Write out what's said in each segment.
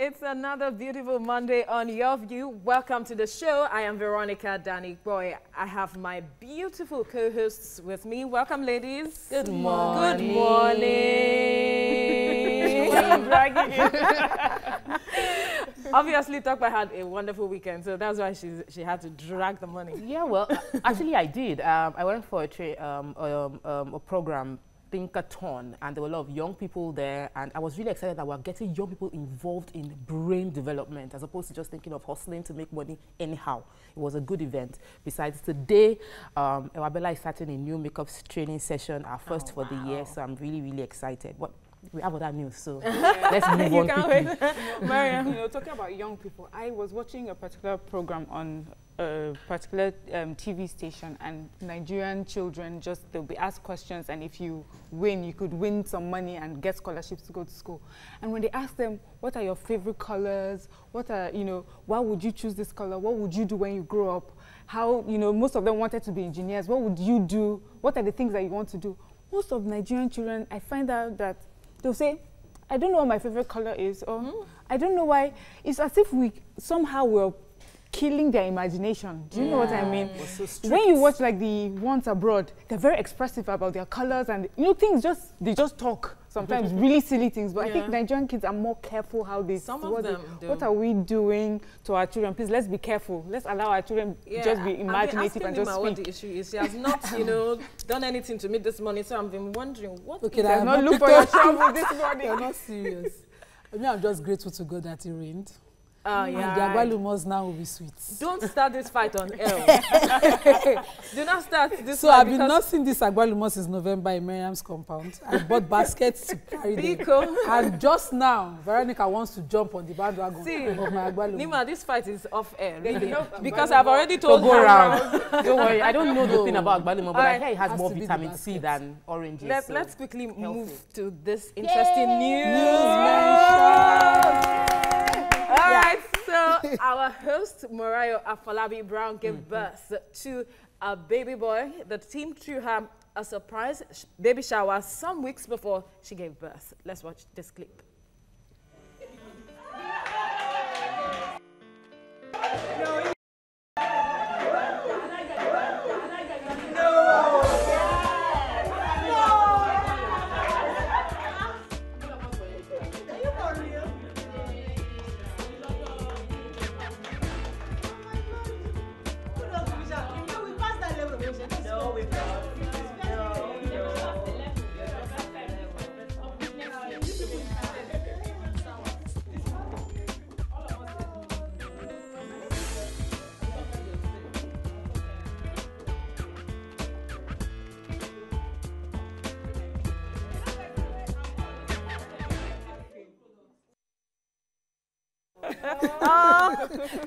It's another beautiful Monday on Your View. Welcome to the show. I am Veronica Danny Boy. I have my beautiful co-hosts with me. Welcome, ladies. Good morning. Good morning. Obviously, Tokpa had a wonderful weekend, so that's why she had to drag the money. Yeah, well, actually I did. I went for a program, Thinkathon, and there were a lot of young people there, and I was really excited that we're getting young people involved in brain development as opposed to just thinking of hustling to make money anyhow. It was a good event. Besides, today, Ewabella is starting a new makeup training session, our first for the year, so I'm really, really excited. We have other news, so let's move on quickly. Mariam, you know, talking about young people, I was watching a particular program on a particular TV station, and Nigerian children they'll be asked questions, and if you win, you could win some money and get scholarships to go to school. And when they ask them, what are your favorite colors? Why would you choose this color? What would you do when you grow up? How, most of them wanted to be engineers. What would you do? What are the things that you want to do? Most of Nigerian children, I find out that they'll say, I don't know what my favorite color is, or I don't know why. It's as if we somehow were killing their imagination. Do you know what I mean? So when you watch like the ones abroad, they're very expressive about their colors, and things they just talk. Sometimes really silly things, but I think Nigerian kids are more careful how they Some of them do. What are we doing to our children? Please, let's be careful. Let's allow our children just be imaginative and just speak. What the issue is. She has not, done anything to meet this money, so I've been wondering what. Okay, I not look for your trouble this morning. You're not serious. I mean, I'm just grateful to God that it rained. Oh, and the agbalumos now will be sweet. Don't start this fight on air. Do not start this So I've been nursing this agbalumos since November in Miriam's compound. I bought baskets to carry them. And just now, Veronica wants to jump on the bandwagon of my agbalumos. Nima, this fight is off air, really. Because I've already told go around. Don't worry, I don't know the thing about agbalumos, but I hear it has more vitamin C than oranges. Let's quickly move to this interesting news. All right, so our host, Morayo Afolabi Brown, gave birth to a baby boy. The team threw her a surprise baby shower some weeks before she gave birth. Let's watch this clip.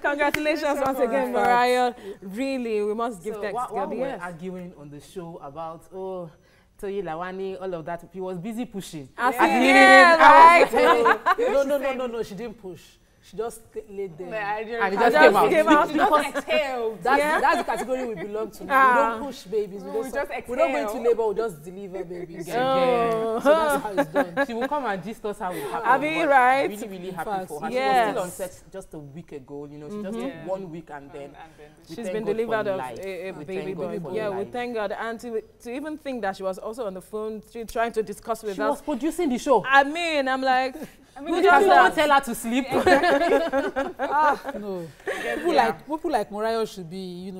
Congratulations once again, Mariah. Really, we must give thanks to God. We were arguing on the show about, Toyi Lawani, all of that. He was busy pushing. Right? No, she didn't push. She just laid there. And it just came out. That's the category we belong to. We don't push babies. We don't go into labor, we just deliver babies. So that's how it's done. She will come and gist us how it happened. Are we right? Really, really happy for her. She was still on set just a week ago. She just took 1 week and then she's been delivered of a baby boy. Yeah, we thank God. And to even think that she was also on the phone trying to discuss with us. She was producing the show. I mean, I'm like, who does not tell her to sleep? No. People like Morayo should be,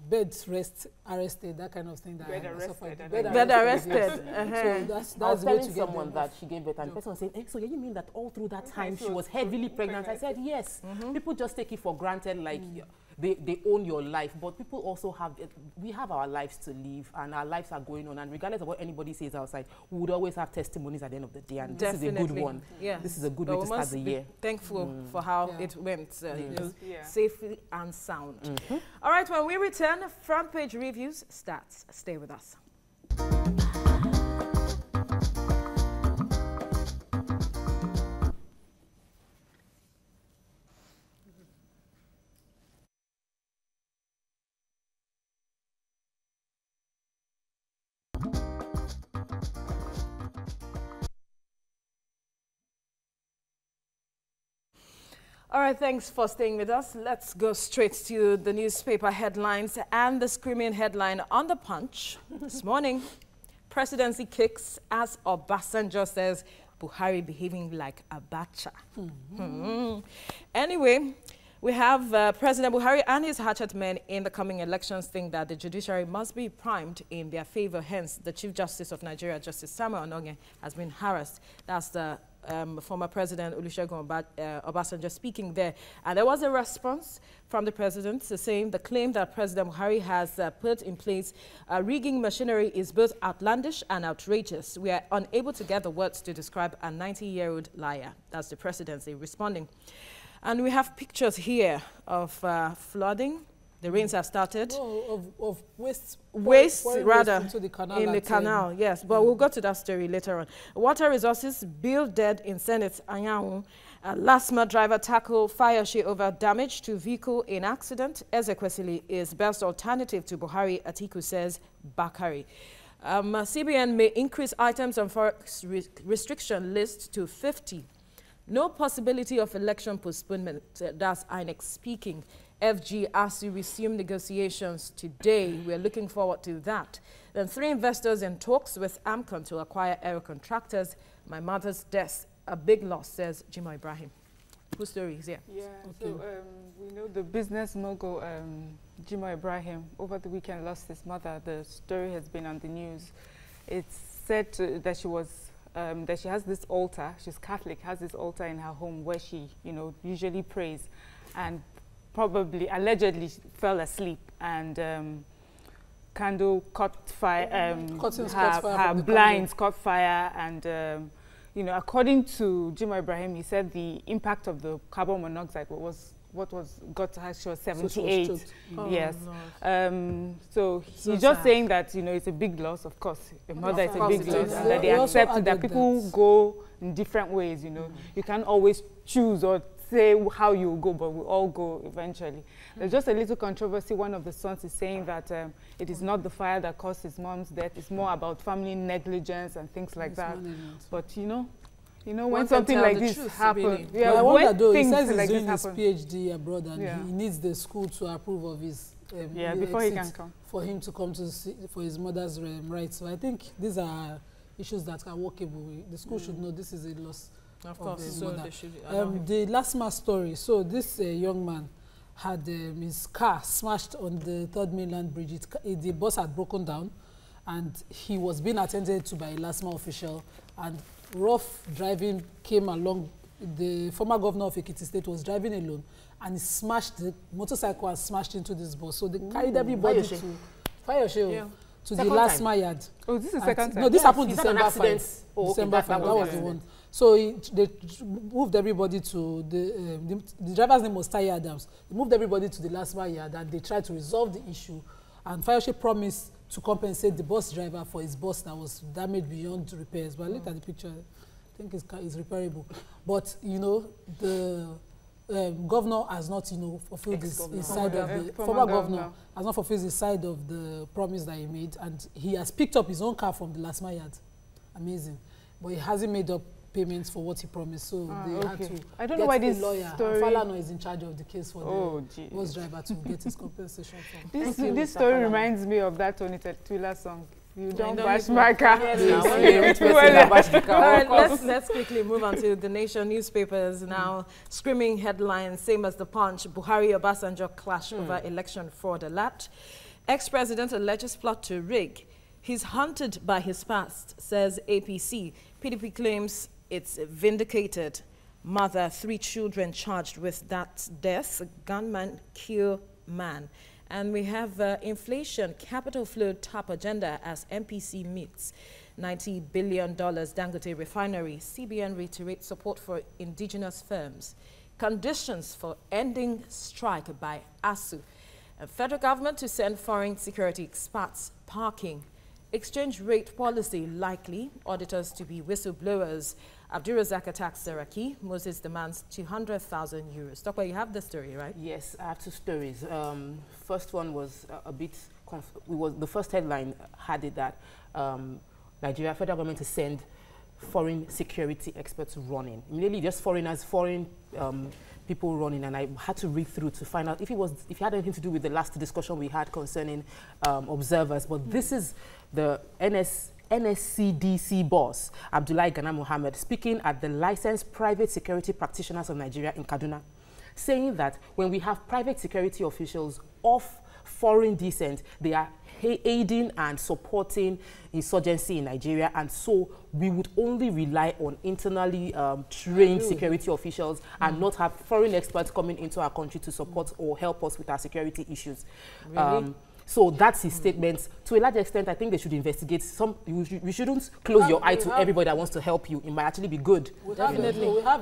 bed rest arrested, that kind of thing. Bed arrested. Bed arrested. So I was telling someone that she gave birth, and the person was saying, so you mean that all through that time she was heavily pregnant? I said, yes. People just take it for granted, like they own your life, but people also we have our lives to live, and our lives are going on, and regardless of what anybody says outside, we would always have testimonies at the end of the day, and this is a good one. Yes. This is a good way to start the year. Thankful for how it went, safely and sound. All right, when we return, Front Page Reviews starts. Stay with us. All right, thanks for staying with us. Let's go straight to the newspaper headlines and the screaming headline on the Punch this morning. Presidency kicks as Obasanjo says Buhari behaving like Abacha. Anyway, we have President Buhari and his hatchet men in the coming elections think that the judiciary must be primed in their favor. Hence, the Chief Justice of Nigeria, Justice Samuel Onoghen, has been harassed. That's the former President Olusegun Obasanjo speaking there. And there was a response from the president saying the claim that President Buhari has put in place rigging machinery is both outlandish and outrageous. We are unable to get the words to describe a 90-year-old liar. That's the presidency responding. And we have pictures here of flooding. The rains have started. No, of waste rather, into the canal in the canal, yes. But we'll go to that story later on. Water Resources, Bill dead in Senate, Anyanwu. Lasma driver tackle Fayose over damage to vehicle in accident. Ezekwesili is best alternative to Buhari, Atiku says Bakari. CBN may increase items on forex restriction list to 50. No possibility of election postponement, that's INEC speaking. FG ASU resume negotiations today. We're looking forward to that. Then 3 investors in talks with AMCON to acquire aero contractors. My mother's death, a big loss, says Jimoh Ibrahim. Whose story is here? Yeah, okay. So we know the business mogul Jimoh Ibrahim over the weekend lost his mother. The story has been on the news. It's said that she was that she has this altar. She's Catholic, has this altar in her home where she, usually prays, and probably allegedly fell asleep and candle caught fire. Her blinds caught fire, and according to Jimoh Ibrahim, he said the impact of the carbon monoxide got to her. She was 78. Oh, yes. No. So he's just saying that it's a big loss. Of course, your mother is a big loss, and that they accept that people go in different ways. You can't always choose or say how you go, but we all go eventually. There's just a little controversy. One of the sons is saying that it is not the fire that caused his mom's death. It's more about family negligence and things like that. But when something like this happens, yeah, I wonder though. He says he's doing his PhD abroad, and he needs the school to approve of his before he can come, for him to come to see for his mother's rights. So I think these are issues that are workable. The school should know this is a loss. Of course, so they should. The Lasma story. So this young man had his car smashed on the 3rd Mainland Bridge. The bus had broken down, and he was being attended to by a Lasma official. And rough driving came along. The former governor of Ekiti State was driving alone, and he smashed the motorcycle and smashed into this bus. So they carried everybody to Fayose. To the Lasma yard. Oh, this is the second time? No, this happened December 5. December 5, that was the one. So they moved everybody to the driver's name was Taye Adams. They moved everybody to the Lasma yard, and they tried to resolve the issue. And Fayose promised to compensate the bus driver for his bus that was damaged beyond repairs. But I looked at the picture, I think it's repairable. But the governor has not, fulfilled his side of the former governor has not fulfilled his side of the promise that he made, and he has picked up his own car from the Lasma yard. Amazing, but he hasn't made up payments for what he promised, so they had to. I don't know why this lawyer. Story. Falana is in charge of the case for the bus driver to get his compensation from. This story reminds me of that Tony Tetula song. You don't bash my car. Let's quickly move on to the Nation newspapers now. Screaming headlines, same as the Punch. Buhari Obasanjo clash over election fraud alert. Ex-president alleges plot to rig. He's haunted by his past, says APC. PDP claims it's vindicated. Mother, 3 children charged with that death. Gunman kill man. And we have inflation, capital flow top agenda as MPC meets. $90 billion Dangote refinery. CBN reiterates support for indigenous firms. Conditions for ending strike by ASU. Federal government to send foreign security experts. Parking. Exchange rate policy likely. Auditors to be whistleblowers. Abdulrazak attacks Saraki. Moses demands 200,000 euros. Doctor, you have the story, right? Yes, I have 2 stories. First one was a bit. The first headline had it that Nigeria federal government to send foreign security experts running. Immediately, just foreigners, foreign people running, and I had to read through to find out if it had anything to do with the last discussion we had concerning observers. But this is the NSCDC boss, Abdullahi Gana Mohammed, speaking at the Licensed Private Security Practitioners of Nigeria in Kaduna, saying that when we have private security officials of foreign descent, they are aiding and supporting insurgency in Nigeria, and so we would only rely on internally trained security officials and not have foreign experts coming into our country to support or help us with our security issues. Really? So that's his statement. To a large extent, I think they should investigate. We shouldn't close your eye to everybody that wants to help you. It might actually be good. Definitely. We have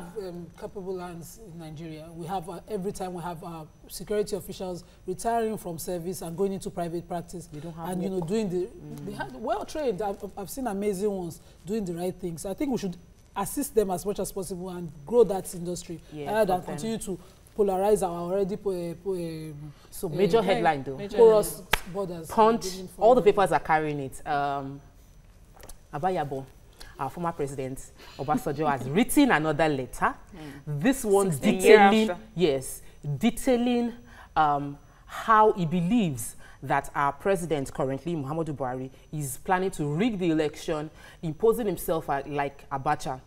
capable hands in Nigeria. We have, every time we have security officials retiring from service and going into private practice. They don't have and, work. doing they have well-trained. I've seen amazing ones doing the right things. I think we should assist them as much as possible and grow that industry rather than continue to polarize our already so major headline though. Porous borders. Punch, all the papers are carrying it. Abayabo, our former president, Obasanjo, has written another letter. This one detailing how he believes that our president currently, Muhammadu Buhari, is planning to rig the election, imposing himself like Abacha.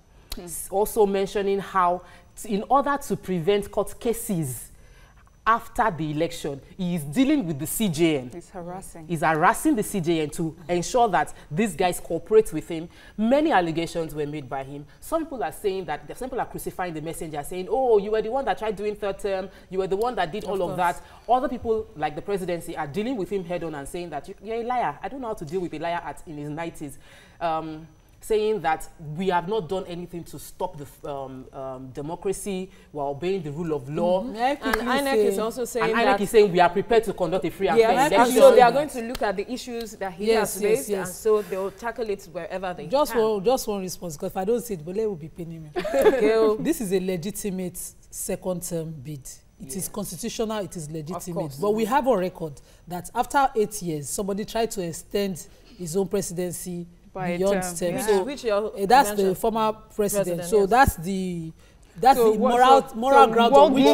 Also mentioning how, in order to prevent court cases after the election, he is dealing with the CJN. He's harassing the CJN to ensure that these guys cooperate with him. Many allegations were made by him. Some people are saying that, some people are crucifying the messenger, saying, oh, you were the one that tried doing third term, you were the one that did all of that. Other people, like the presidency, are dealing with him head on and saying that you're a liar. I don't know how to deal with a liar in his 90s. Saying that we have not done anything to stop the democracy while obeying the rule of law. And INEC is also saying INEC is saying we are prepared to conduct a free and fair election. And so they are going to look at the issues that he has raised, and so they will tackle it wherever they can. Just one response, because if I don't see it, Bole will be pinning me. This is a legitimate second term bid. It is constitutional, it is legitimate. But we have a record that after 8 years, somebody tried to extend his own presidency beyond term. So that's the former president. So that's the moral ground on which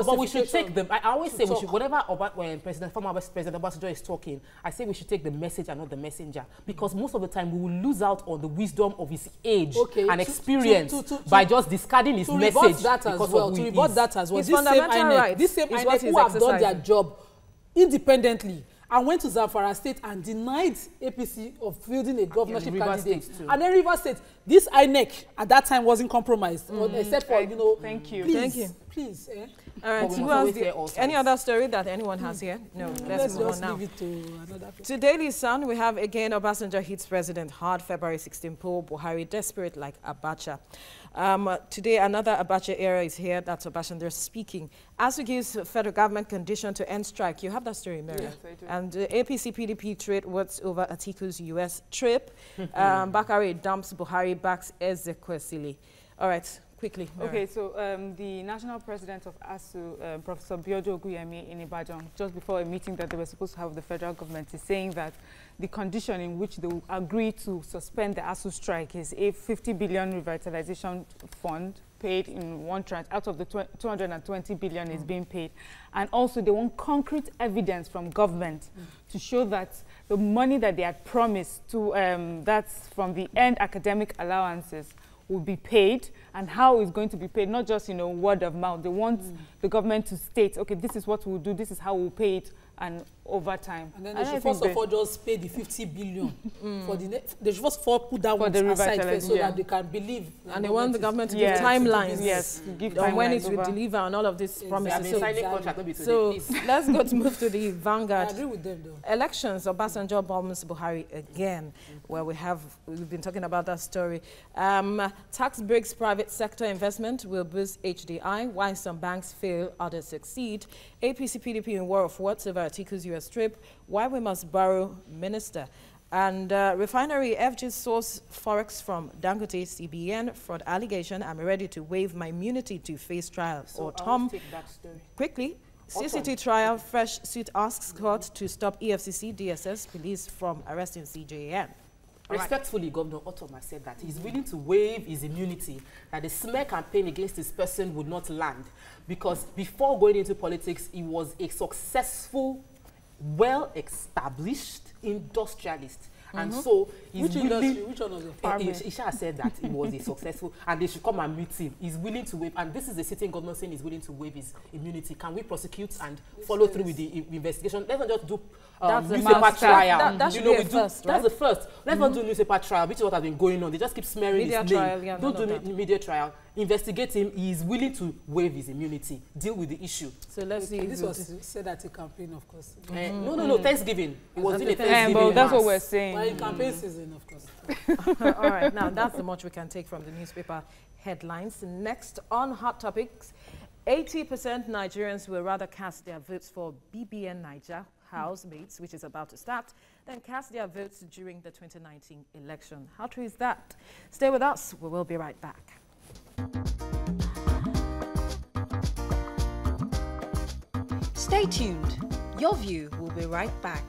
but we should take them. I always say we should, whatever about when former President Obasanjo is talking, I say we should take the message and not the messenger, because most of the time we will lose out on the wisdom of his age and experience by just discarding his message. To rebut that as well. This same INEC who have done their job independently and went to Zamfara State and denied APC of fielding a governorship candidate. And then Rivers State, this INEC at that time wasn't compromised, except for, please. All right, who else? Any other story that anyone has here? No, let's move on now. Leave it to another person. To Daily Sun, we have again Obasanjo hits president hard, February 16 poll, Buhari desperate like Abacha. Today, another Abacha era is here. That's Obasanjo speaking. ASU gives federal government condition to end strike. You have that story, Mary. Yes, I do. And APC-PDP trade works over Atiku's U.S. trip. Bakare dumps Buhari, backs Ezekwesili. All right, quickly, Mary. Okay, so the national president of ASU, Professor Biodo Oguyemi in Ibadan, just before a meeting that they were supposed to have with the federal government, is saying that the condition in which they will agree to suspend the ASU strike is a 50 billion revitalization fund paid in one tranche. Out of the 220 billion is being paid. And also they want concrete evidence from government to show that the money that they had promised to, that's from the end academic allowances, will be paid, and how it's going to be paid, not just, word of mouth. They want the government to state, okay, this is what we'll do, this is how we'll pay it, and over time. And then they should first of all just pay the 50 billion for the they should first of all put that one aside first so that they can believe. And they want the government to give timelines. Yes, give on when it will deliver on all of these promises. So let's move to the Vanguard. I agree with them though. Elections, Obasanjo bombs Buhari again, where we've been talking about that story. Tax breaks private sector investment will boost HDI, why some banks fail, others succeed. APC-PDP in war of words over Atiku's U.S. trip, why we must borrow minister. And refinery FG source forex from Dangote CBN fraud allegation. I'm ready to waive my immunity to face trial. So or Tom, quickly, CCT trial, fresh suit asks court to stop EFCC, DSS, police from arresting CJN. Respectfully, Governor Ottoma said that he's willing to waive his immunity, that the smear campaign against his person would not land. Because before going into politics, he was a successful, well-established industrialist. And so he's willing. Which one of them? Isha said that he was a successful, and they should come and meet him. He's willing to waive, and this is the sitting governor saying he's willing to waive his immunity. Can we prosecute and follow through with the investigation? Let's not just do newspaper trial. That should be a first, right? That's the first. Let's not do newspaper trial, which is what has been going on. They just keep smearing Media his name. trial, yeah, Don't do media trial. Investigate him. He is willing to waive his immunity. Deal with the issue. So let's see. This was said at a campaign, of course. No. Thanksgiving. It was in a Thanksgiving. But that's what mass. we're saying. But in campaign season, of course. All right, now that's the much we can take from the newspaper headlines. Next on Hot Topics, 80% Nigerians will rather cast their votes for BBN Naija housemates, which is about to start, than cast their votes during the 2019 election. How true is that? Stay with us. We will be right back. Stay tuned. Your View will be right back.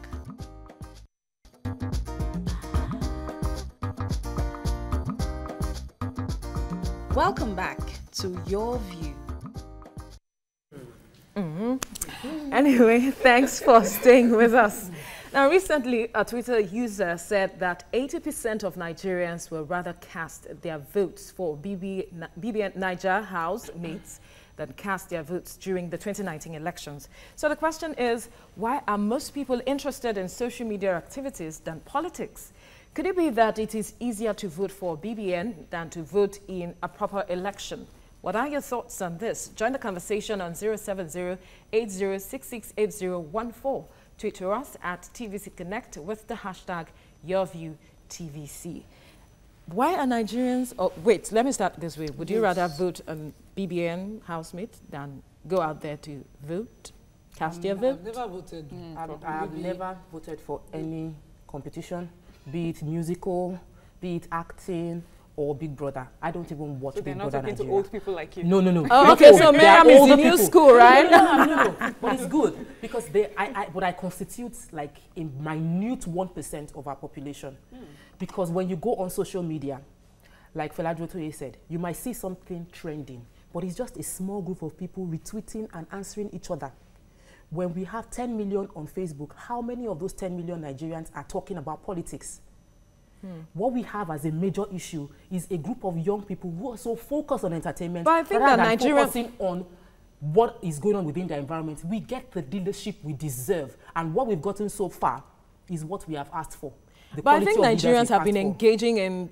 Welcome back to Your View. Anyway, thanks for staying with us. Now, recently, a Twitter user said that 80% of Nigerians will rather cast their votes for BBN Naija housemates than cast their votes during the 2019 elections. So the question is, why are most people interested in social media activities than politics? Could it be that it is easier to vote for BBN than to vote in a proper election? What are your thoughts on this? Join the conversation on 070-80668014. Tweet to us at TVC Connect with the hashtag YourViewTVC. Why are Nigerians... Oh, wait, let me start this way. Would you rather vote on BBN housemate than go out there to vote? Cast your vote? I've never voted. I've never voted for any competition, be it musical, be it acting, or Big Brother. I don't even watch Big Brother Nigeria. They're not talking to old people like you. No. Oh, okay, so Miriam is the new school, right? No. But it's good because I constitute like a minute 1% of our population. Because when you go on social media, like Fela Jotoye said, you might see something trending, but it's just a small group of people retweeting and answering each other. When we have 10 million on Facebook, how many of those 10 million Nigerians are talking about politics? What we have as a major issue is a group of young people who are so focused on entertainment, but I think rather that than focusing on what is going on within the environment. We get the leadership we deserve, and what we've gotten so far is what we have asked for. But I think Nigerians have been engaging in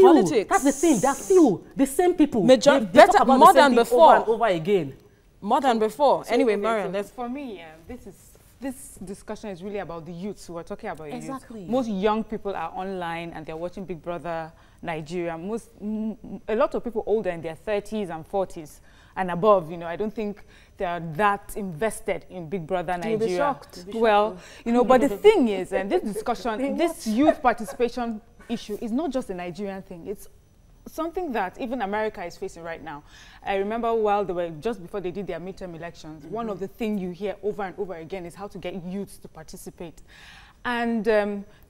politics. That's the thing. That few, the same people. They talk about more the same than thing before. over and over again. More than before. So, anyway, okay, Mariam, so for me, this discussion is really about the youths. We're talking about Exactly. youth. Most young people are online and they're watching Big Brother Nigeria. A lot of people older in their 30s and 40s and above, I don't think they're that invested in Big Brother Nigeria. You'll be shocked. Well, but the thing is, and this discussion, this youth participation issue is not just a Nigerian thing. It's something that even America is facing right now. I remember just before they did their midterm elections, one of the things you hear over and over again is how to get youths to participate. And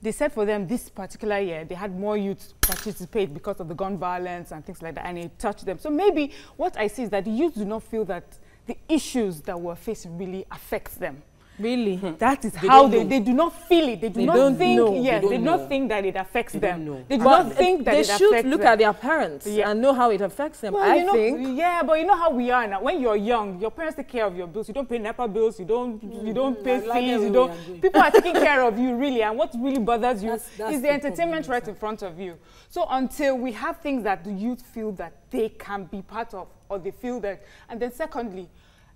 they said for them this particular year, they had more youths participate because of the gun violence and things like that, and it touched them. So maybe what I see is that the youth do not feel that the issues that we're facing really affects them. Really? That is how they do not feel it. They do not think, yes, they do not think that it affects them. They do But not think that it affects them. They should look at their parents and know how it affects them. Well, I think. Yeah, but you know how we are now. When you're young, your parents take care of your bills. You don't pay NEPA bills. You don't pay fees. You don't. People are taking care of you, really. And what really bothers you is the entertainment right in front of you. So until we have things that the youth feel that they can be part of, or they feel that, and then secondly,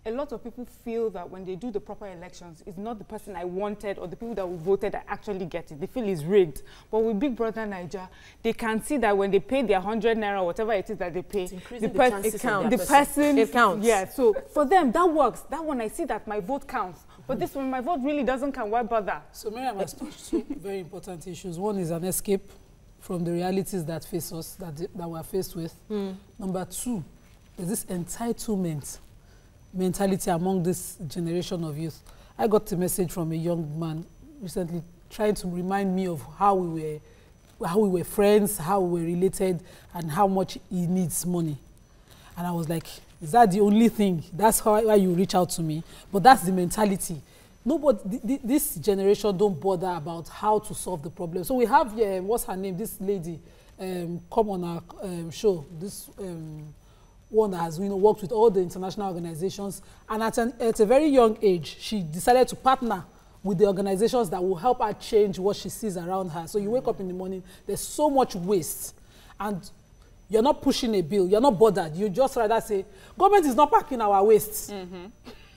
a lot of people feel that when they do the proper elections, it's not the person I wanted or the people that voted that actually get it. They feel it's rigged. But with Big Brother Naija, they can see that when they pay their 100 naira or whatever it is that they pay, it counts. Yeah, so for them, that works. That one, I see that my vote counts. But this one, my vote really doesn't count. Why bother? So Miriam has touched two very important issues. One is an escape from the realities that face us, that we're faced with. Number two, is this entitlement mentality among this generation of youth. I got a message from a young man recently trying to remind me of how we were how we were friends, how we were related, and how much he needs money. And I was like, is that the only thing? That's why you reach out to me? But that's the mentality. Nobody, this generation don't bother about how to solve the problem. So we have, what's her name, this lady, come on our show, this one that has worked with all the international organizations, and at a very young age, she decided to partner with the organizations that will help her change what she sees around her. So you wake up in the morning, there's so much waste, and you're not pushing a bill, you're not bothered. You just rather say, government is not packing our waste.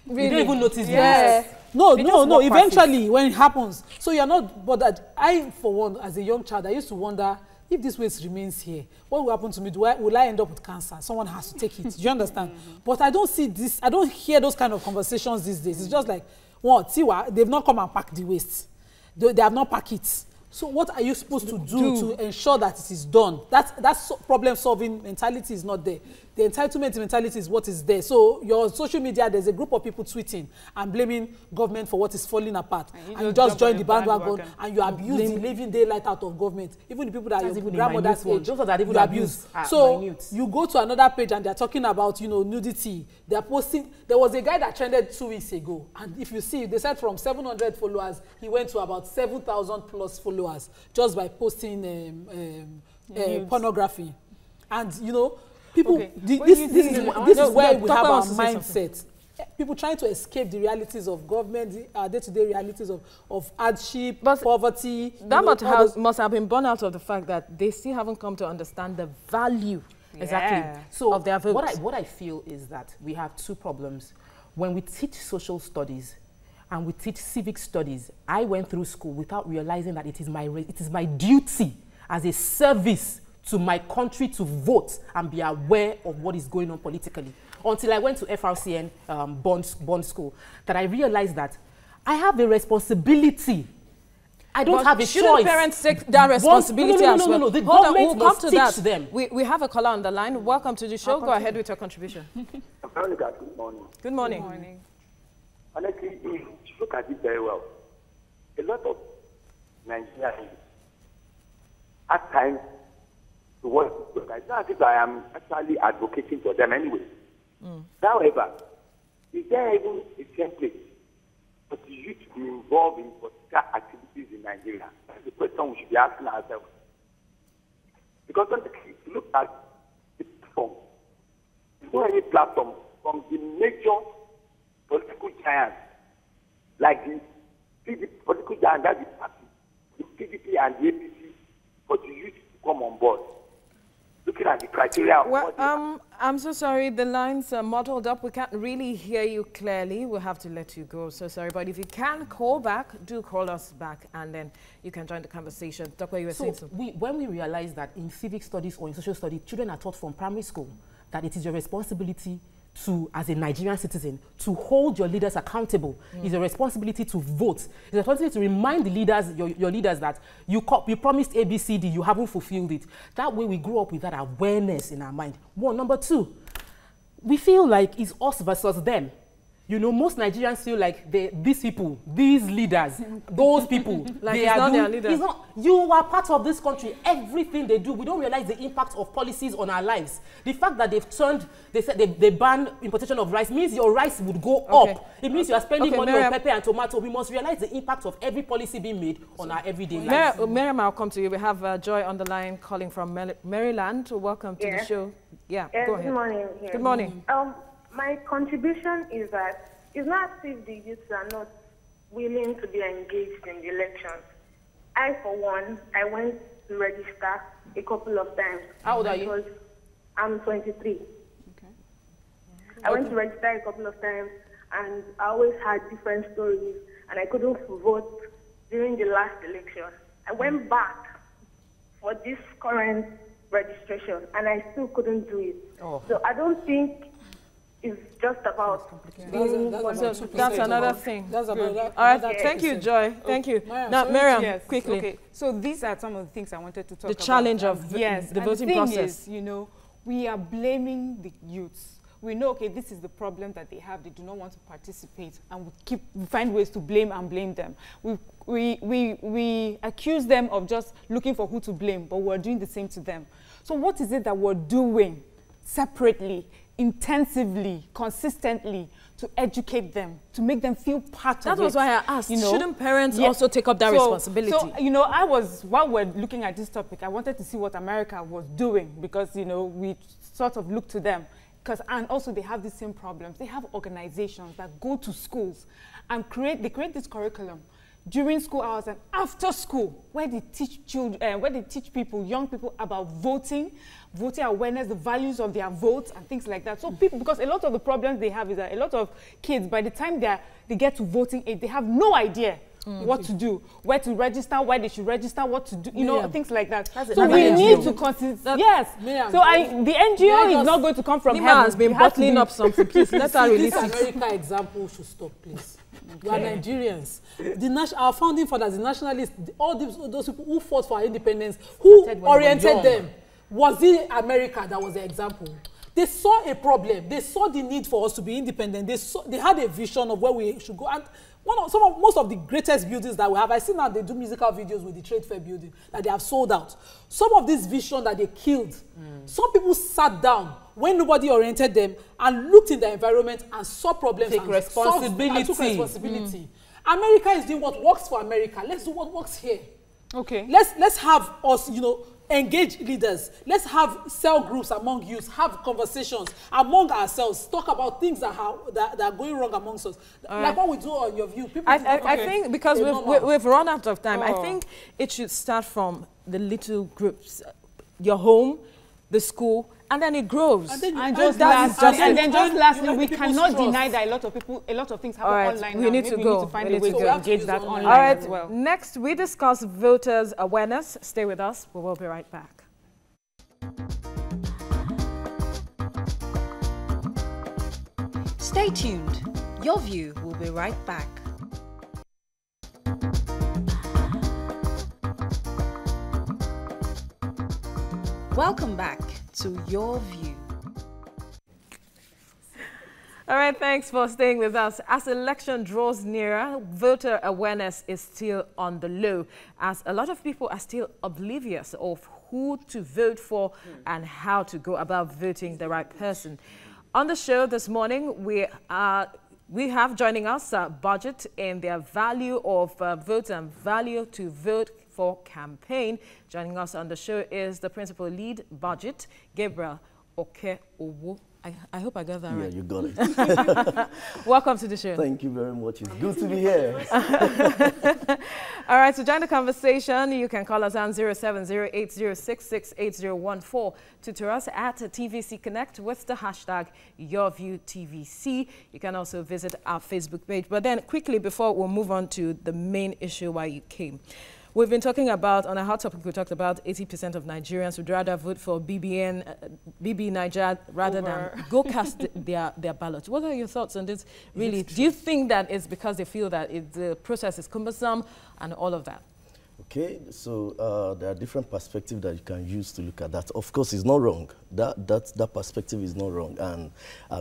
Really? You don't even notice yes. No, eventually when it happens. So you're not bothered. I, for one, as a young child, I used to wonder, if this waste remains here, what will happen to me? Will I end up with cancer? Someone has to take it. Do you understand? But I don't see this, I don't hear those kind of conversations these days. It's just like, what? Tiwa, they've not come and packed the waste. They have not packed it. So what are you supposed to do to ensure that it is done? That problem-solving mentality is not there. The entitlement mentality is what is there. So your social media, there's a group of people tweeting and blaming government for what is falling apart. And you just join the bandwagon and you abuse the living daylight out of government. Even the people that your grandmother's age, you abuse. So you go to another page and they're talking about, nudity. They're posting. There was a guy that trended 2 weeks ago. And if you see, they said from 700 followers, he went to about 7,000 plus followers just by posting pornography. And, people, this is where we have our mindset. People trying to escape the realities of government, the day-to-day realities of hardship, poverty. That must have been born out of the fact that they still haven't come to understand the value of their votes. What I feel is that we have two problems. When we teach social studies and we teach civic studies, I went through school without realizing that it is my duty as a service to my country to vote and be aware of what is going on politically. Until I went to FRCN Bond School, that I realized that I have a responsibility. I don't have a choice. Shouldn't parents take that responsibility as well? No. The government must teach them. We have a caller on the line. Welcome to the show. Go ahead with your contribution. Veronica, good morning. Good morning. Good morning. Honestly, if you look at it very well, a lot of Nigerians at times to work. It's not as if I am actually advocating for them anyway. However, is there even a template for the youth to be involved in political activities in Nigeria? That's the question we should be asking ourselves. Because if you look at the platform, there's no any platform from the major political giants, like the PDP political giant, that's the party, the PDP and the APC, for the youth to come on board. Looking at the criteria. I'm so sorry, the lines are muddled up. We can't really hear you clearly. We'll have to let you go. So sorry, but if you can call back, do call us back, and then you can join the conversation. Dr. you were saying something. When we realize that in civic studies or in social studies, children are taught from primary school that it is your responsibility to, as a Nigerian citizen, to hold your leaders accountable. It's a responsibility to vote. It's a responsibility to remind the leaders, your leaders, that you promised ABCD, you haven't fulfilled it. That way we grew up with that awareness in our mind. One. Number two, we feel like it's us versus them. Most Nigerians feel like these people, these leaders, those people, like they are their leaders. You are part of this country. Everything they do, we don't realize the impact of policies on our lives. The fact that they said they ban importation of rice means your rice would go up. It means you are spending money on pepper and tomato. We must realize the impact of every policy being made on our everyday lives. Miriam, I'll come to you. We have Joy on the line calling from Maryland. Welcome to the show. Yeah, go ahead. Good morning. Good morning. My contribution is that it's not as if the youths are not willing to be engaged in the elections. I, for one, I went to register a couple of times. How old are you? I'm 23. Okay. I went to register a couple of times, and I always had different stories, and I couldn't vote during the last election. I went back for this current registration, and I still couldn't do it. So I don't think it's just about that's another thing. That's about all right, thank you, Joy. Thank you. Now, Miriam, quickly. Okay. So these are some of the things I wanted to talk about. The challenge of the voting process. Is, we are blaming the youths. we know, okay, this is the problem that they have. They do not want to participate, and we find ways to blame them. We accuse them of just looking for who to blame, but we're doing the same to them. So what is it that we're doing separately, intensively, consistently to educate them, to make them feel part of it? That was why I asked, you know? shouldn't parents also take up that responsibility? So, you know, while we're looking at this topic, I wanted to see what America was doing, because, you know, we sort of look to them. And also they have the same problems. They have organizations that go to schools and create this curriculum during school hours and after school, where they teach children, where they teach people, young people, about voting awareness, the values of their votes and things like that. So people, because a lot of the problems they have is that a lot of kids, by the time they get to voting age, they have no idea what to do, where to register, why they should register, what to do, you know, things like that. So we need to consider, yes. So the NGO is not going to come from heaven. Has been bottling up something, please. Let her release it. This America example should stop, please. We are Nigerians. Our founding fathers, the nationalists, all those people who fought for our independence, who oriented them, was it America that was the example? They saw a problem. They saw the need for us to be independent. They had a vision of where we should go. And most of the greatest buildings that we have, I see now they do musical videos with the Trade Fair building that they have sold out. Some of this vision that they killed, some people sat down when nobody oriented them and looked in the environment and saw problems and took responsibility. America is doing what works for America. Let's do what works here. Okay. Let's have us, you know, engage leaders. Let's have cell groups among youth, have conversations among ourselves, talk about things that are going wrong amongst us. Like what we do on Your View. I think because we've run out of time, I think it should start from the little groups, your home, the school, and then it grows. And then just lastly, we cannot deny that a lot of things happen online. We need to go. We need to find a way to engage that online as well. Next, we discuss voters' awareness. Stay with us. We will be right back. Stay tuned. Your View will be right back. Welcome back to Your View. All right, thanks for staying with us. As election draws nearer, voter awareness is still on the low, as a lot of people are still oblivious of who to vote for and how to go about voting the right person. On the show this morning, we have joining us Budget in their value of vote and value to vote for campaign. Joining us on the show is the principal lead, Budget, Gabriel Oke-Owo. I hope I got that right. Yeah, you got it. Welcome to the show. Thank you very much. It's good to be here. All right, to join the conversation, you can call us on 07080668014, to us at TVC Connect with the hashtag YourViewTVC. You can also visit our Facebook page. But then quickly, before we move on to the main issue why you came, we've been talking about, on a hot topic, we talked about 80% of Nigerians would rather vote for BB Niger rather than go cast their ballot. What are your thoughts on this? Really, do you think that it's because they feel that the process is cumbersome and all of that? Okay, so there are different perspectives that you can use to look at that. Of course, it's not wrong. That perspective is not wrong. And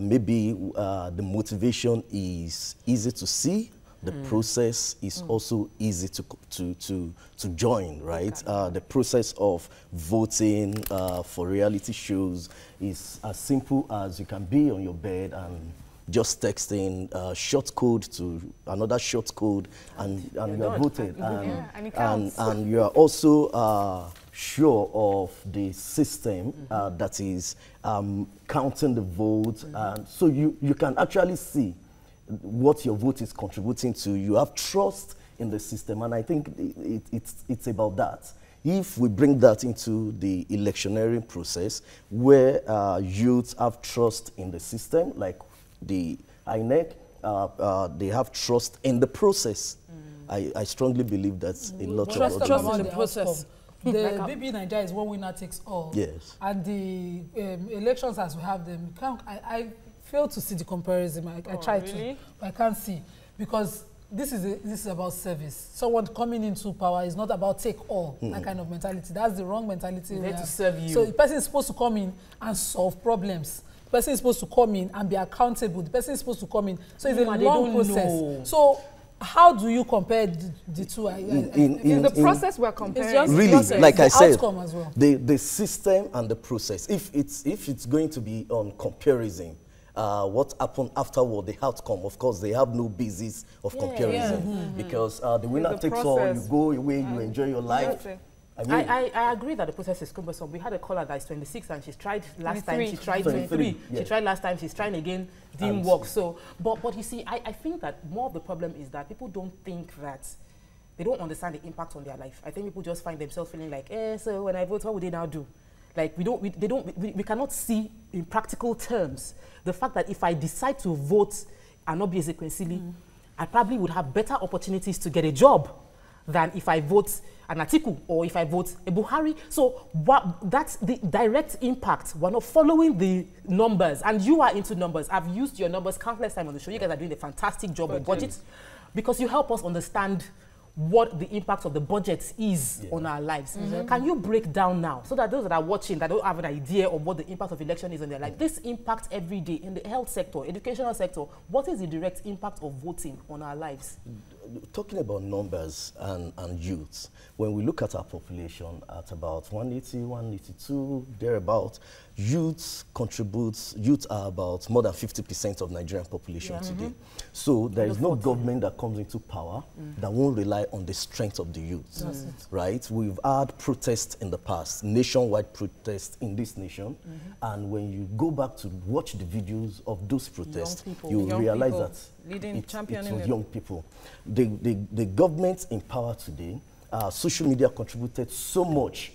maybe the motivation is easy to see. The process is also easy to join, right? The process of voting for reality shows is as simple as you can be on your bed and just texting short code to another short code, and you are voted. And you are also sure of the system that is counting the vote. And so you can actually see what your vote is contributing to. You have trust in the system, and I think it's about that. If we bring that into the electioneering process, where youth have trust in the system, like the INEC, they have trust in the process. I strongly believe that's a lot of trust in the process. The BB Niger is one winner takes all. Yes. And the elections as we have them, I fail to see the comparison. I try to, but I can't see, because this is about service. Someone coming into power is not about take all, that kind of mentality. That's the wrong mentality. They to serve you. So the person is supposed to come in and solve problems. person is supposed to come in and be accountable. The person is supposed to come in. So it's a They long don't process. know. So how do you compare the two? In the process we're comparing. It's just really, process. like I The said, outcome as well. the system and the process. If it's going to be on comparison, what happened afterward, the outcome, of course, they have no basis of comparison because the winner the takes all. You process. go away, you enjoy your life. That's it. I mean, I agree that the process is cumbersome. We had a caller that is 26 and she's tried last time, 23. she tried 23, 23. yeah. She tried last time, she's trying again, didn't And work. So, but you see, I think that more of the problem is that people don't think that, they don't understand the impact on their life. I think people just find themselves feeling like, so when I vote, what would they now do? Like we cannot see in practical terms the fact that if I decide to vote and not be Ezekwesili, I probably would have better opportunities to get a job than if I vote an Atiku or if I vote a Buhari. So that's the direct impact. We're not following the numbers, and you are into numbers. I've used your numbers countless times on the show. You guys are doing a fantastic job with budget because you help us understand what the impact of the budget is on our lives. Can you break down now so that those that are watching that don't have an idea of what the impact of election is on their life? This impacts every day in the health sector, educational sector. What is the direct impact of voting on our lives? talking about numbers and youths, when we look at our population at about 180, 182, thereabout, youths are about more than 50% of Nigerian population today. So there is no government that comes into power that won't rely on the strength of the youth, right? We've had protests in the past, nationwide protests in this nation, and when you go back to watch the videos of those protests, you realize that it was young people. The government in power today, social media contributed so much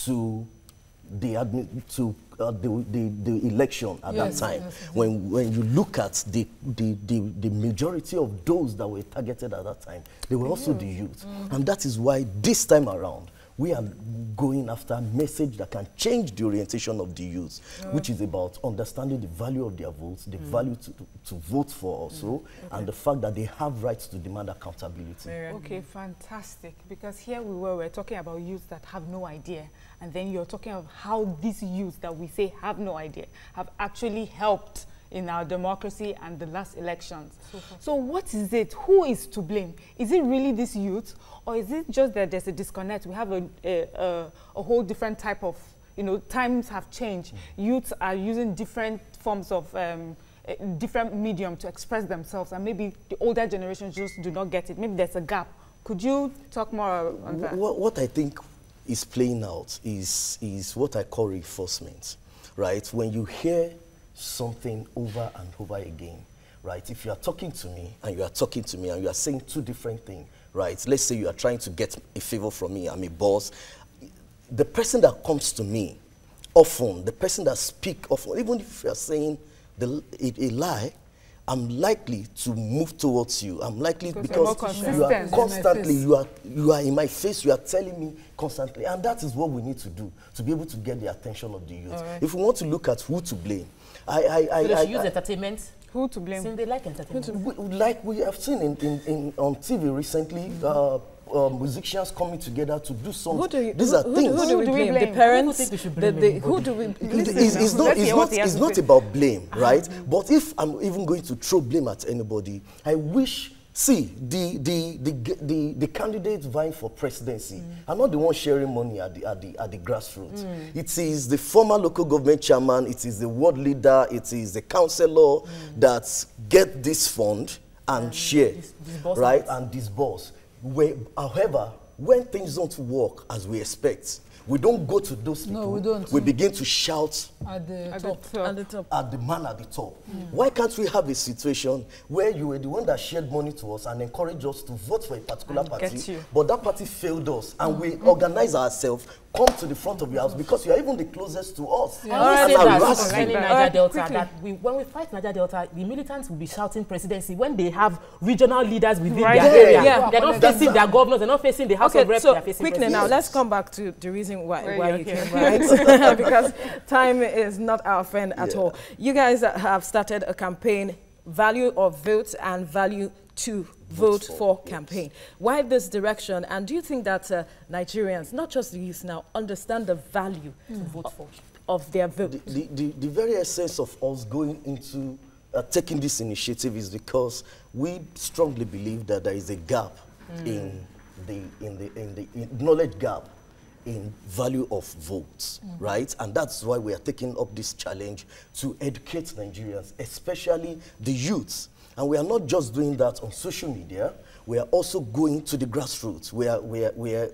to the election at that time. When you look at the majority of those that were targeted at that time, they were also the youth. And that is why this time around, we are going after a message that can change the orientation of the youth, which is about understanding the value of their votes, the value to vote for also, and the fact that they have rights to demand accountability. Okay, fantastic. Because here we're talking about youth that have no idea. And then you're talking of how these youth that we say have no idea have actually helped in our democracy and the last elections. So what is it? Who is to blame? Is it really this youth? Or is it just that there's a disconnect? We have a whole different type of, times have changed. Youths are using different forms of different medium to express themselves, and maybe the older generations just do not get it. Maybe there's a gap. Could you talk more on that? What I think is playing out is what I call reinforcement, right? When you hear something over and over again, right? If you are talking to me and you are talking to me and you are saying two different things, right? Let's say you are trying to get a favor from me, I'm a boss. The person that comes to me often, the person that speaks often, even if you are saying a lie, I'm likely to move towards you. I'm likely because you are constantly, you are in my face, you are telling me constantly. And that is what we need to do to be able to get the attention of the youth. If we want to look at who to blame, so they should use entertainment. Who to blame? Since they like entertainment. Like we have seen on TV recently, musicians coming together to do songs. These are things. Who do we blame? The parents? Who do we blame? It's not about blame, right? But if I'm even going to throw blame at anybody, I wish, see, the candidates vying for presidency are not the ones sharing money at the grassroots. It is the former local government chairman, it is the ward leader, it is the councillor that get this fund and share, right, and disburse. However, when things don't work as we expect, we don't go to those people. No, we don't. We begin to shout at the top. At the man at the top. Why can't we have a situation where you were the one that shared money to us and encouraged us to vote for a particular party, but that party failed us, and we organize ourselves, come to the front of your house because you are even the closest to us. When we fight Niger Delta, the militants will be shouting presidency when they have regional leaders within their area. They're not facing their governors, they're not facing the House of Reps. So quickly now, let's come back to the reason why you came, right? Because time is not our friend at all. You guys have started a campaign, Value of Vote and Value to Vote for campaign. Why this direction? And do you think that Nigerians, not just the youth now, understand the value to vote for? of their vote? The very essence of us going into taking this initiative is because we strongly believe that there is a gap in the knowledge gap in value of votes, right? And that's why we are taking up this challenge to educate Nigerians, especially the youths. And we are not just doing that on social media. We are also going to the grassroots. We are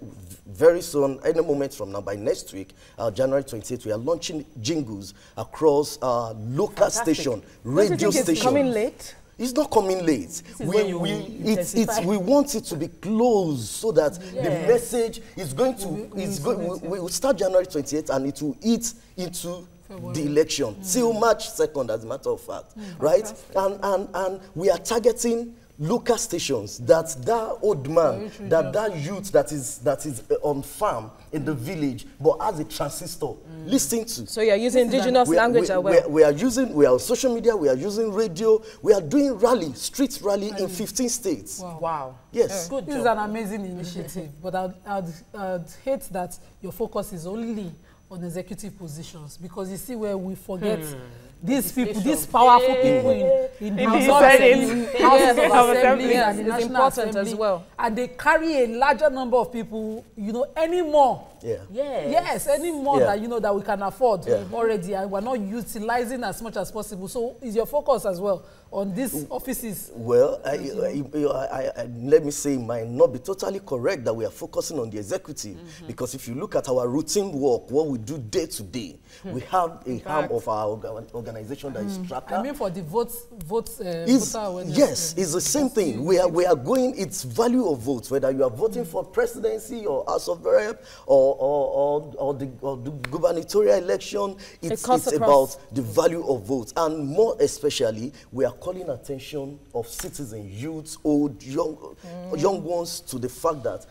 very soon, any moment from now, by next week, January 28th, we are launching jingles across local station, radio stations. It's coming late? It's not coming late. We want it to be close so that the message is going to, we will start January 28th and it will eat into the election till March 2nd, as a matter of fact, right? And we are targeting local stations that old man, that youth that is on farm in the village, but has a transistor, listen to. So you're using indigenous language as well? We are on social media, we are using radio, we are doing street rally in 15 states. Wow. Yes. Good job. This is an amazing initiative, but I'd hate that your focus is only on executive positions, because you see where we forget these people, these powerful people in houses of assembly and the National Assembly as well. And they carry a larger number of people, any more. Yes, any more that that we can afford already, and we're not utilizing as much as possible. So is your focus as well on these offices? Well, let me say, it might not be totally correct that we are focusing on the executive, because if you look at our routine work, what we do day to day, we have a arm of our organization that is Tracker. I mean, for the votes, yes, it's the same thing. We are going. It's value of votes, whether you are voting for presidency or House of Rep or the gubernatorial election. It's about the value of votes, and more especially, we are calling attention of citizens, youths, old, young ones, to the fact that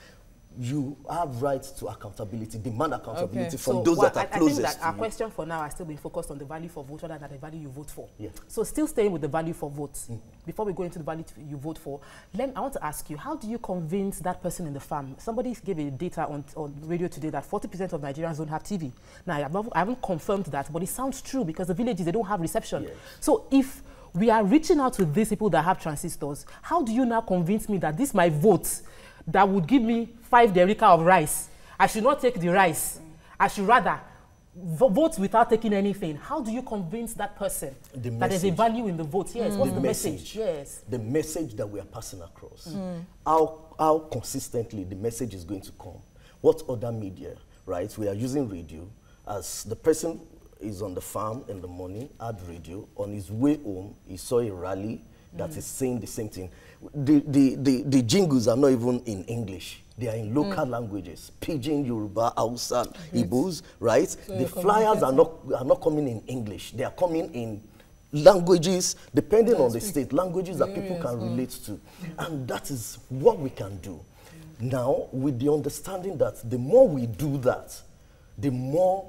you have rights to accountability, demand accountability from those that are closest to you. I think that our question for now has still been focused on the value for vote rather than the value you vote for. So still staying with the value for votes, before we go into the value you vote for, I want to ask you, how do you convince that person in the farm? Somebody gave a data on radio today that 40% of Nigerians don't have TV. Now, I haven't confirmed that, but it sounds true, because the villages, they don't have reception. So if we are reaching out to these people that have transistors, how do you now convince me that this my vote that would give me 5 derica of rice, I should not take the rice, I should rather vote without taking anything? How do you convince that person that there's a value in the vote? Yes, what's the message? Yes. The message that we are passing across. How consistently the message is going to come. What other media, right? We are using radio. As the person is on the farm in the morning, had radio. On his way home, he saw a rally that is saying the same thing. The jingles are not even in English. They are in local languages, Pidgin, Yoruba, Hausa, Igbos, right? So the flyers are not coming in English. They are coming in languages, depending on the state, languages that people can relate to. And that is what we can do. Now, with the understanding that the more we do that, the more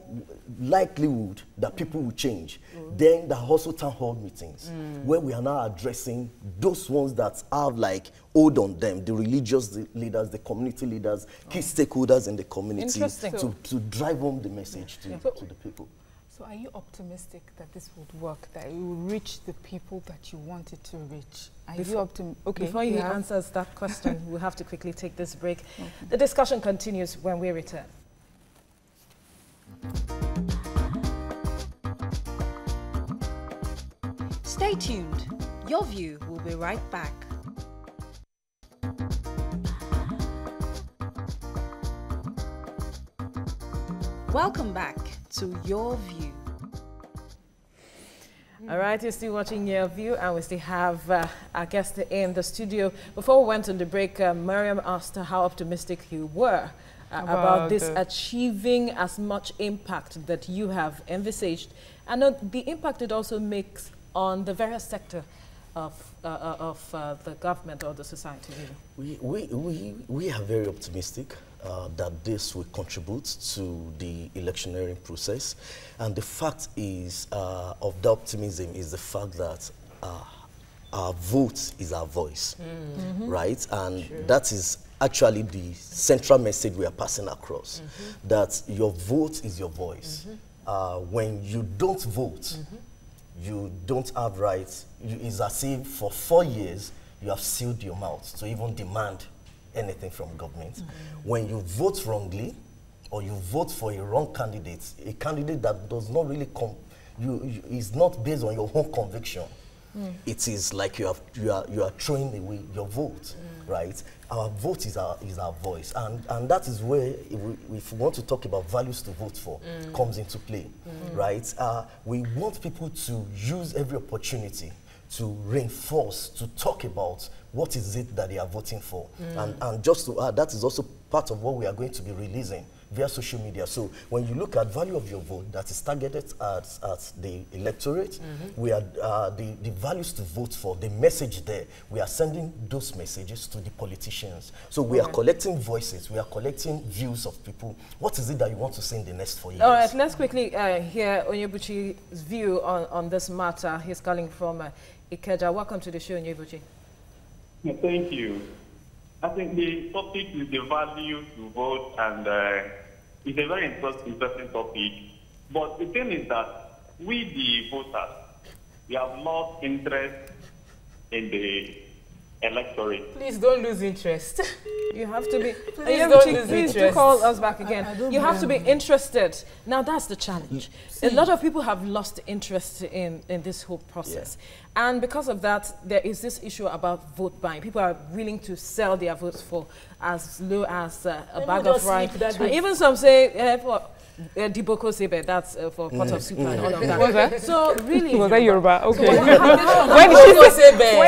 likelihood that people will change. Then there are also town hall meetings where we are now addressing those ones that have hold on them, the religious leaders, the community leaders, key stakeholders in the community to drive home the message to the people. So are you optimistic that this would work, that it will reach the people that you want it to reach? Before he answers that question, we'll have to quickly take this break. The discussion continues when we return. Stay tuned. Your View will be right back. Welcome back to Your View. All right, you're still watching Your View, and we still have our guest in the studio. Before we went on the break, Mariam asked how optimistic you were about this achieving as much impact that you have envisaged, and the impact it also makes on the various sector of the government or the society. We are very optimistic that this will contribute to the electioneering process, and the fact is of the optimism is the fact that our vote is our voice, right? And that is actually the central message we are passing across, that your vote is your voice. when you don't vote, you don't have rights. It's as if for 4 years you have sealed your mouth to even demand anything from government. When you vote wrongly, or you vote for a wrong candidate, a candidate that does not really is not based on your own conviction. It is like you are throwing away your vote, right? Our vote is our voice, and that is where if we want to talk about values to vote for comes into play, right? We want people to use every opportunity to reinforce, to talk about what is it that they are voting for, and just to add, that is also part of what we are going to be releasing via social media. So when you look at value of your vote that is targeted at the electorate, we are the values to vote for, the message there, we are sending those messages to the politicians. So we are collecting voices, we are collecting views of people. What is it that you want to see in the next 4 years? All right, let's quickly hear Onyebuchi's view on this matter. He's calling from Ikeja. Welcome to the show, Onyebuchi. Yeah, thank you. I think the topic is the value to vote, and it's a very interesting topic. But the thing is that we, the voters, we have lost interest in the electorate. Please don't lose interest. You have to be. Please do call us back again. You have to be interested. Now that's the challenge. A lot of people have lost interest in this whole process, and because of that, there is this issue about vote buying. People are willing to sell their votes for as low as a bag of rice. Even some say for Diboko Sebe, that's for pot of soup and all of that. Was that? So really, was that Yoruba? Okay.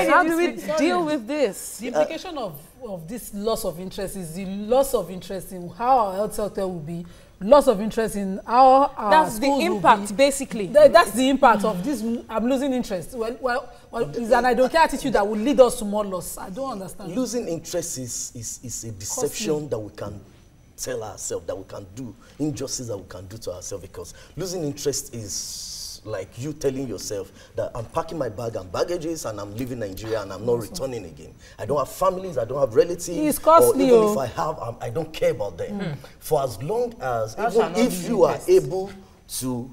How do we deal with this? The implication of this loss of interest is the loss of interest in how our health sector will be, loss of interest in how our that's schools the impact, will be. basically. That's the impact of this. I'm losing interest. Well, it's an I don't care attitude that will lead us to more loss. I don't understand. Losing interest is a deception that we can tell ourselves, that we can do, injustice that we can do to ourselves, because losing interest is like you telling yourself that I'm packing my bag and baggages and I'm leaving Nigeria and I'm not returning again. I don't have families, I don't have relatives. It's costly, or even if I have, I don't care about them. For as long as, even if you are able to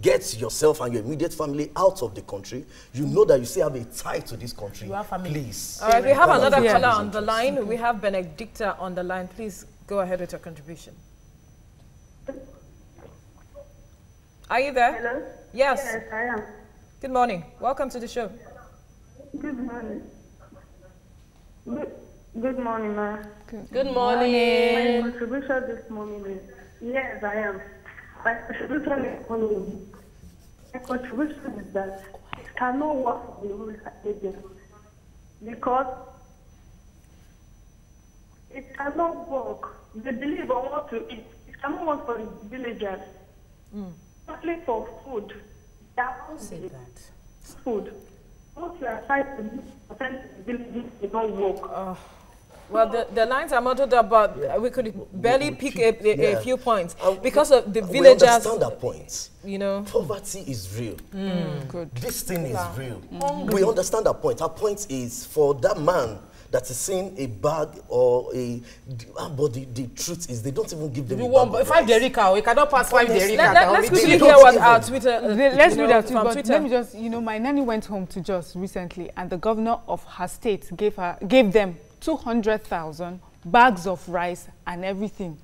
get yourself and your immediate family out of the country, you know that you still have a tie to this country. You have family. Please. All right, we have another caller on the line. We have Benedicta on the line. Please go ahead with your contribution. Are you there? Hello? Yes. Yes, I am. Good morning. Welcome to the show. Good morning. Good morning, ma. Good morning. My contribution this morning is, yes, I am. My contribution is that it cannot work for the rural agents because it cannot work. They believe on what to eat. It cannot work for the villagers. Only for food. Say that. Food. Once you are trying to do the villages, it don't work. Well, the lines are muddled up, but we could barely pick a few points because of the villagers. We understand that point. You know, poverty is real. Good. This thing is real. We understand that point. Our point is for that man that is seeing a bag or a, but the truth is they don't even give them You want 5 Derica, we cannot pass 5 Derica. Let's quickly hear what our Twitter. Let's do that too, from but Twitter. let me just, my nanny went home to Jos recently, and the governor of her state gave them 200,000 bags of rice and everything.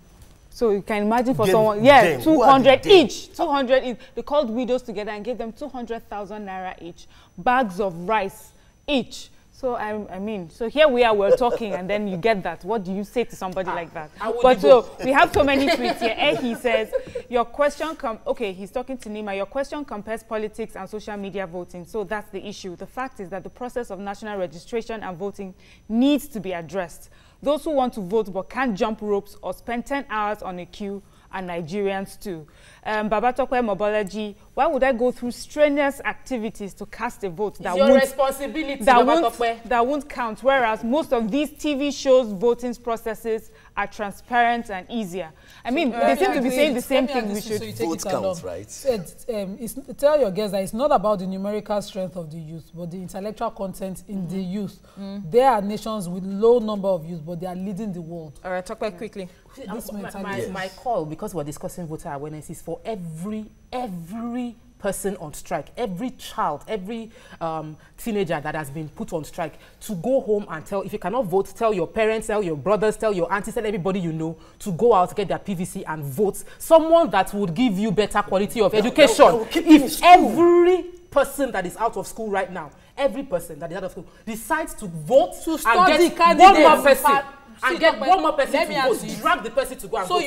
So you can imagine for someone, 200 each. 200 each. They called widows together and gave them 200,000 naira each, bags of rice each. So I mean, so here we are, we're talking, and then you get that. What do you say to somebody like that? But so we have so many tweets here. He says, your question he's talking to Nima. Your question compares politics and social media voting. So that's the issue. The fact is that the process of national registration and voting needs to be addressed. Those who want to vote but can't jump ropes or spend 10 hours on a queue are Nigerians too. Babatokwe Mobology, why would I go through strenuous activities to cast a vote that won't count, whereas most of these TV shows voting processes are transparent and easier? I mean, they seem to be saying the same thing. We should vote count, right? Tell your guests that it's not about the numerical strength of the youth, but the intellectual content in the youth. There are nations with low number of youth, but they are leading the world. All right, talk back quickly. My call, because we're discussing voter awareness, is for every every person on strike, every child, every teenager that has been put on strike to go home and tell, if you cannot vote, tell your parents, tell your brothers, tell your aunties, tell everybody you know to go out, get their PVC and vote. Someone that would give you better quality of education. If every person that is out of school right now, every person that is out of school decides to vote and get one more person, and get one more person to vote, drag the person to go and vote.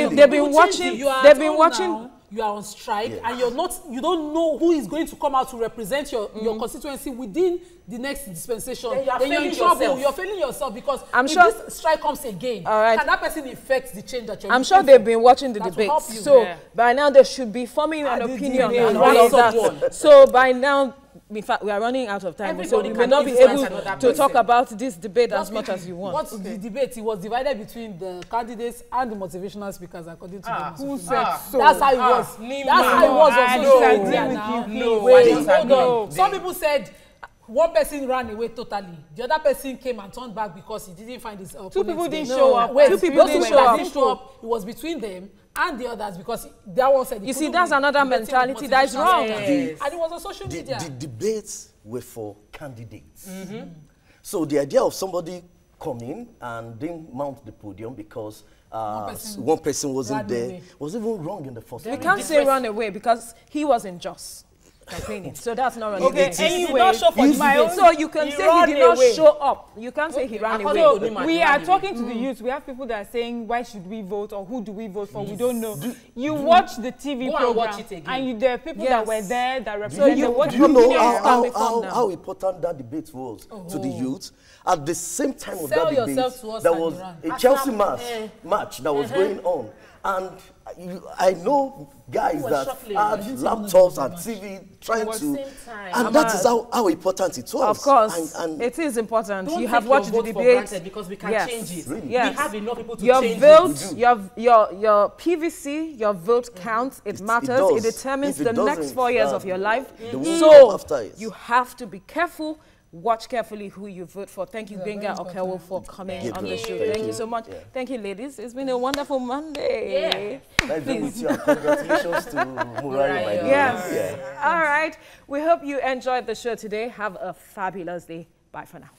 They've been watching. You are on strike, and you don't know who is going to come out to represent your constituency within the next dispensation. Then you're in trouble. You're failing yourself, because if this strike comes again, can that person affect the change that you're I'm sure they've been watching the debates. So by now they should be forming an opinion and all of that. So by now, in fact, we are running out of time, so we may not be able to talk about this debate as much as you want. What's the debate? It was divided between the candidates and the motivational speakers, according to them. Who said so? That's how it was. That's how it was on social media now. No. Some people said one person ran away totally. The other person came and turned back because he didn't find his opponent. Two people didn't show up. Two people didn't show up. It was between them and the others, because that one said... You see, that's another mentality that is wrong. And it was on social media. The debates were for candidates. So the idea of somebody coming and didn't mount the podium because one person wasn't there was even wrong in the first place. We can't say run away because he wasn't just campaigning. So that's not running away. Anyway, so you can say he did not show up. You can't say he ran away. So we are talking to the youth. We have people that are saying, why should we vote, or who do we vote for? We don't know. You watch the TV program, and there are people that were there that represent the what. Do you know how important that debate was to the youth? At the same time of that debate, there was a Chelsea match that was going on. And I know guys that had laptops and TV trying to, and that is how important it was. Of course, and it is important. You have watched the debate because we can change it. Really? Yes. We have enough people to change it. Your PVC, your vote counts. It matters. It determines the next 4 years of your life. So you have to be careful. Watch carefully who you vote for. Thank you, Gbenga Okeowo, for coming on the show. Thank you so much. Thank you, ladies. It's been a wonderful Monday. Nice being with you, and congratulations to Murayo. Yes. All right. We hope you enjoyed the show today. Have a fabulous day. Bye for now.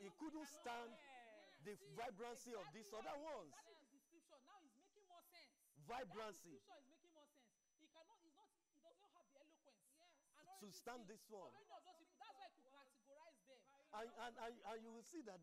He couldn't stand the vibrancy of these other ones. That is description. Now it's making more sense. Vibrancy. That description is making more sense. He doesn't have the eloquence. To stand this one. That's why he could categorize them. And you will see that